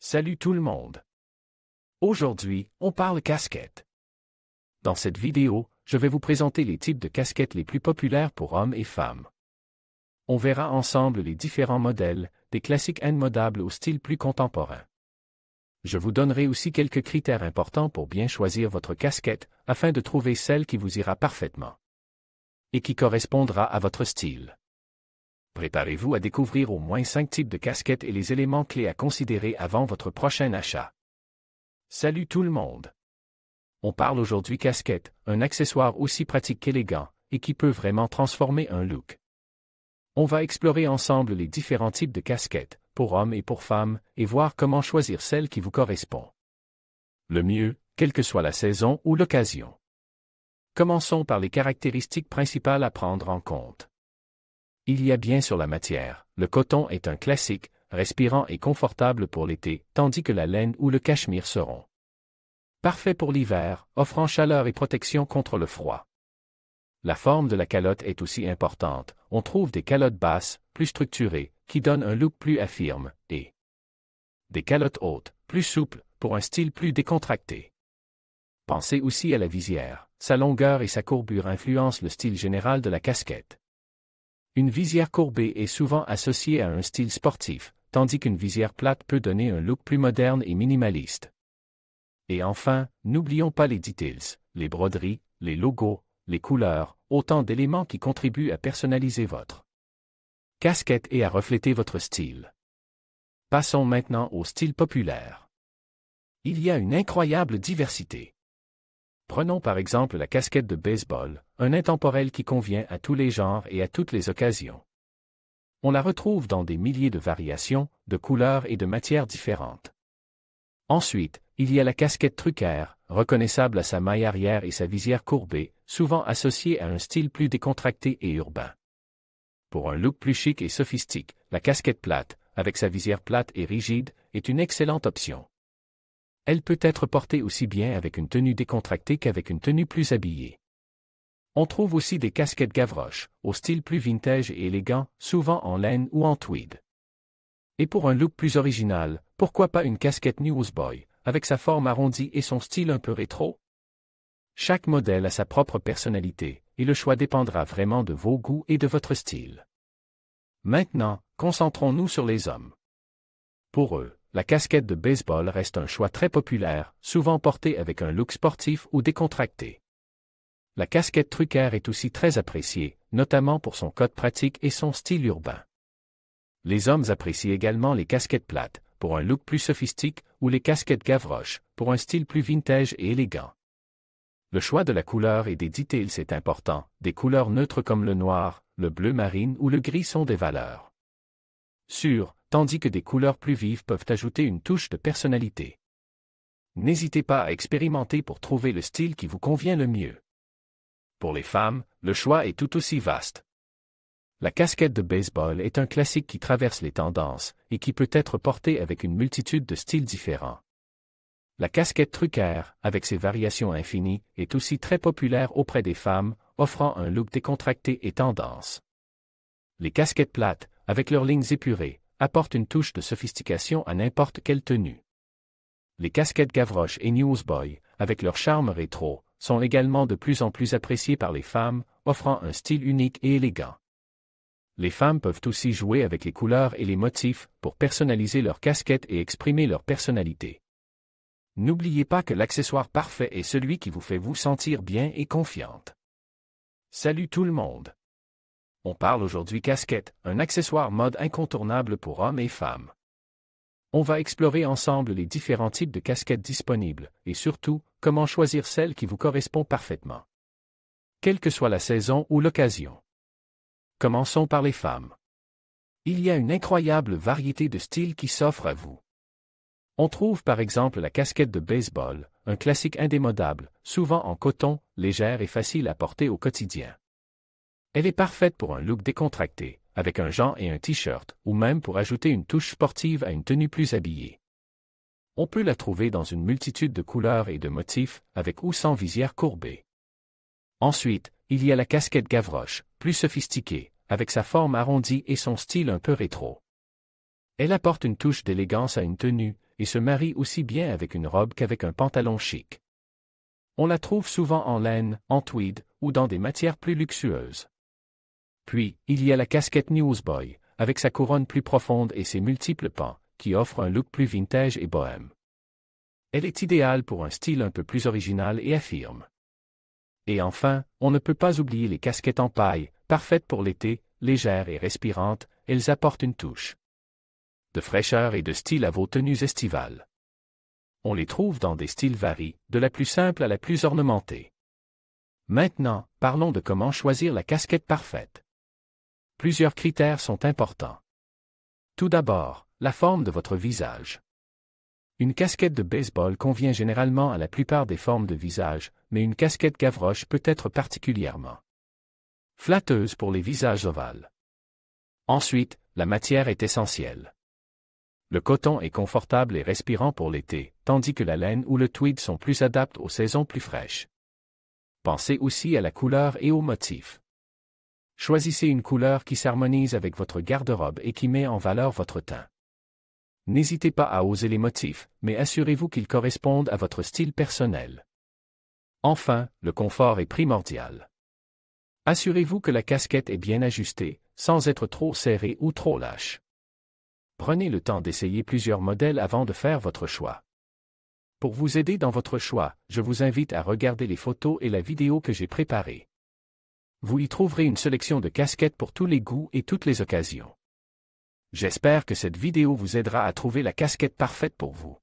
Salut tout le monde! Aujourd'hui, on parle casquette. Dans cette vidéo, je vais vous présenter les types de casquettes les plus populaires pour hommes et femmes. On verra ensemble les différents modèles, des classiques indémodables au style plus contemporain. Je vous donnerai aussi quelques critères importants pour bien choisir votre casquette, afin de trouver celle qui vous ira parfaitement et qui correspondra à votre style. Préparez-vous à découvrir au moins 5 types de casquettes et les éléments clés à considérer avant votre prochain achat. Salut tout le monde! On parle aujourd'hui casquette, un accessoire aussi pratique qu'élégant, et qui peut vraiment transformer un look. On va explorer ensemble les différents types de casquettes, pour hommes et pour femmes, et voir comment choisir celle qui vous correspond le mieux, quelle que soit la saison ou l'occasion. Commençons par les caractéristiques principales à prendre en compte. Il y a bien sûr la matière. Le coton est un classique, respirant et confortable pour l'été, tandis que la laine ou le cachemire seront parfaits pour l'hiver, offrant chaleur et protection contre le froid. La forme de la calotte est aussi importante. On trouve des calottes basses, plus structurées, qui donnent un look plus affirme, et des calottes hautes, plus souples, pour un style plus décontracté. Pensez aussi à la visière. Sa longueur et sa courbure influencent le style général de la casquette. Une visière courbée est souvent associée à un style sportif, tandis qu'une visière plate peut donner un look plus moderne et minimaliste. Et enfin, n'oublions pas les details, les broderies, les logos, les couleurs, autant d'éléments qui contribuent à personnaliser votre casquette et à refléter votre style. Passons maintenant au style populaire. Il y a une incroyable diversité. Prenons par exemple la casquette de baseball, un intemporel qui convient à tous les genres et à toutes les occasions. On la retrouve dans des milliers de variations, de couleurs et de matières différentes. Ensuite, il y a la casquette truquaire, reconnaissable à sa maille arrière et sa visière courbée, souvent associée à un style plus décontracté et urbain. Pour un look plus chic et sophistiqué, la casquette plate, avec sa visière plate et rigide, est une excellente option. Elle peut être portée aussi bien avec une tenue décontractée qu'avec une tenue plus habillée. On trouve aussi des casquettes Gavroche, au style plus vintage et élégant, souvent en laine ou en tweed. Et pour un look plus original, pourquoi pas une casquette Newsboy, avec sa forme arrondie et son style un peu rétro? Chaque modèle a sa propre personnalité, et le choix dépendra vraiment de vos goûts et de votre style. Maintenant, concentrons-nous sur les hommes. Pour eux, la casquette de baseball reste un choix très populaire, souvent portée avec un look sportif ou décontracté. La casquette truquaire est aussi très appréciée, notamment pour son code pratique et son style urbain. Les hommes apprécient également les casquettes plates, pour un look plus sophistiqué, ou les casquettes Gavroche, pour un style plus vintage et élégant. Le choix de la couleur et des details est important, des couleurs neutres comme le noir, le bleu marine ou le gris sont des valeurs sûres, tandis que des couleurs plus vives peuvent ajouter une touche de personnalité. N'hésitez pas à expérimenter pour trouver le style qui vous convient le mieux. Pour les femmes, le choix est tout aussi vaste. La casquette de baseball est un classique qui traverse les tendances et qui peut être portée avec une multitude de styles différents. La casquette truquaire, avec ses variations infinies, est aussi très populaire auprès des femmes, offrant un look décontracté et tendance. Les casquettes plates, avec leurs lignes épurées, apportent une touche de sophistication à n'importe quelle tenue. Les casquettes Gavroche et Newsboy, avec leur charme rétro, sont également de plus en plus appréciées par les femmes, offrant un style unique et élégant. Les femmes peuvent aussi jouer avec les couleurs et les motifs pour personnaliser leur casquette et exprimer leur personnalité. N'oubliez pas que l'accessoire parfait est celui qui vous fait vous sentir bien et confiante. Salut tout le monde! On parle aujourd'hui casquette, un accessoire mode incontournable pour hommes et femmes. On va explorer ensemble les différents types de casquettes disponibles, et surtout, comment choisir celle qui vous correspond parfaitement. Quelle que soit la saison ou l'occasion. Commençons par les femmes. Il y a une incroyable variété de styles qui s'offrent à vous. On trouve par exemple la casquette de baseball, un classique indémodable, souvent en coton, légère et facile à porter au quotidien. Elle est parfaite pour un look décontracté, avec un jean et un t-shirt, ou même pour ajouter une touche sportive à une tenue plus habillée. On peut la trouver dans une multitude de couleurs et de motifs, avec ou sans visière courbée. Ensuite, il y a la casquette Gavroche, plus sophistiquée, avec sa forme arrondie et son style un peu rétro. Elle apporte une touche d'élégance à une tenue, et se marie aussi bien avec une robe qu'avec un pantalon chic. On la trouve souvent en laine, en tweed, ou dans des matières plus luxueuses. Puis, il y a la casquette Newsboy, avec sa couronne plus profonde et ses multiples pans, qui offre un look plus vintage et bohème. Elle est idéale pour un style un peu plus original et affirme. Et enfin, on ne peut pas oublier les casquettes en paille, parfaites pour l'été, légères et respirantes, elles apportent une touche de fraîcheur et de style à vos tenues estivales. On les trouve dans des styles variés, de la plus simple à la plus ornementée. Maintenant, parlons de comment choisir la casquette parfaite. Plusieurs critères sont importants. Tout d'abord, la forme de votre visage. Une casquette de baseball convient généralement à la plupart des formes de visage, mais une casquette Gavroche peut être particulièrement flatteuse pour les visages ovales. Ensuite, la matière est essentielle. Le coton est confortable et respirant pour l'été, tandis que la laine ou le tweed sont plus adaptés aux saisons plus fraîches. Pensez aussi à la couleur et aux motifs. Choisissez une couleur qui s'harmonise avec votre garde-robe et qui met en valeur votre teint. N'hésitez pas à oser les motifs, mais assurez-vous qu'ils correspondent à votre style personnel. Enfin, le confort est primordial. Assurez-vous que la casquette est bien ajustée, sans être trop serrée ou trop lâche. Prenez le temps d'essayer plusieurs modèles avant de faire votre choix. Pour vous aider dans votre choix, je vous invite à regarder les photos et la vidéo que j'ai préparées. Vous y trouverez une sélection de casquettes pour tous les goûts et toutes les occasions. J'espère que cette vidéo vous aidera à trouver la casquette parfaite pour vous.